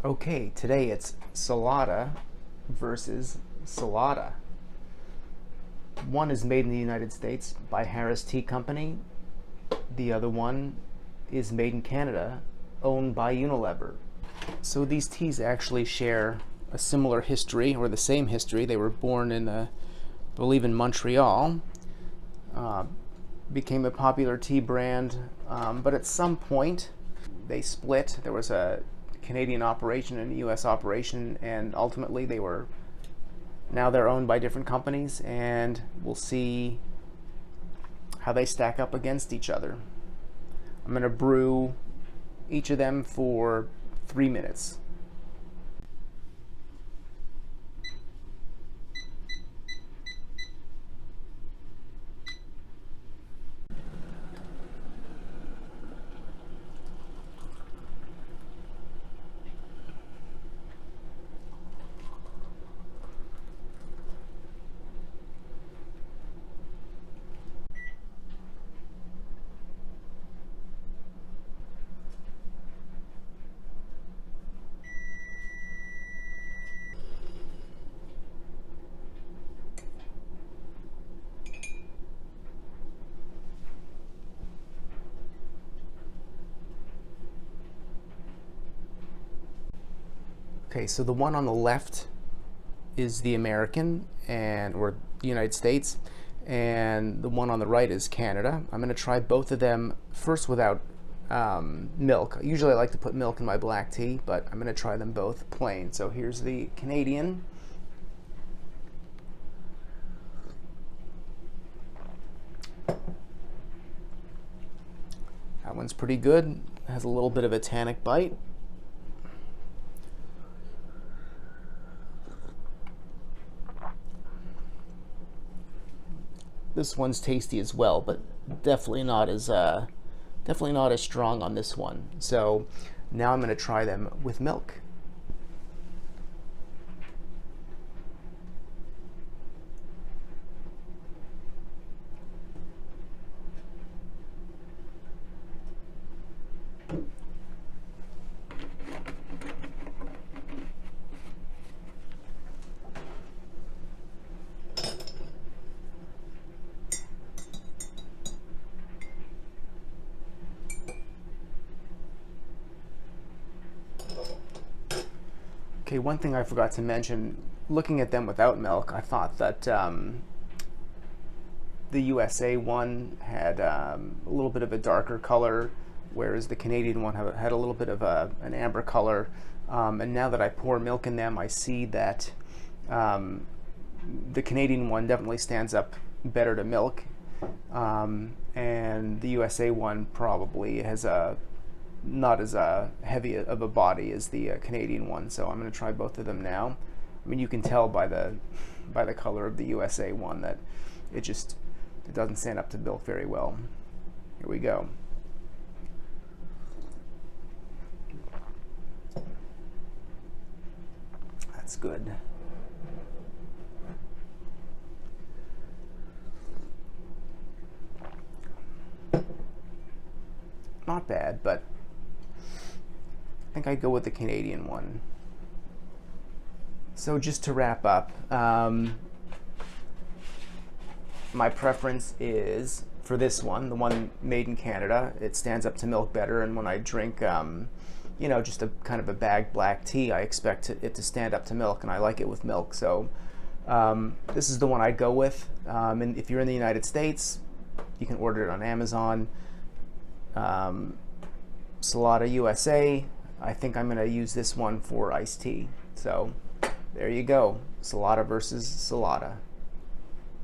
Okay, today it's Salada versus Salada. One is made in the United States by Harris Tea Company. The other one is made in Canada, owned by Unilever. So these teas actually share a similar history, or the same history. They were born in, I believe, in Montreal. Uh, Became a popular tea brand, but at some point they split. There was a Canadian operation and a U.S. operation, and ultimately they're owned by different companies, and we'll see how they stack up against each other. I'm going to brew each of them for 3 minutes. Okay, so the one on the left is the American or the United States, and the one on the right is Canada. I'm going to try both of them first without milk. Usually I like to put milk in my black tea, but I'm going to try them both plain. So here's the Canadian. That one's pretty good. It has a little bit of a tannic bite. This one's tasty as well, but definitely not as strong on this one. So now I'm going to try them with milk. Okay, one thing I forgot to mention, looking at them without milk, I thought that the USA one had a little bit of a darker color, whereas the Canadian one had a little bit of an amber color. And now that I pour milk in them, I see that the Canadian one definitely stands up better to milk, and the USA one probably has a not as heavy of a body as the Canadian one. So I'm going to try both of them now. I mean, you can tell by the color of the USA one that it doesn't stand up to milk very well. Here we go. That's good. Not bad, but I think I'd go with the Canadian one. So just to wrap up, my preference is for this one, the one made in Canada. It stands up to milk better, and when I drink, just a kind of a bagged black tea, I expect it to stand up to milk, and I like it with milk. So this is the one I'd go with. And if you're in the United States, you can order it on Amazon. Salada USA. I think I'm going to use this one for iced tea. So there you go. Salada versus Salada.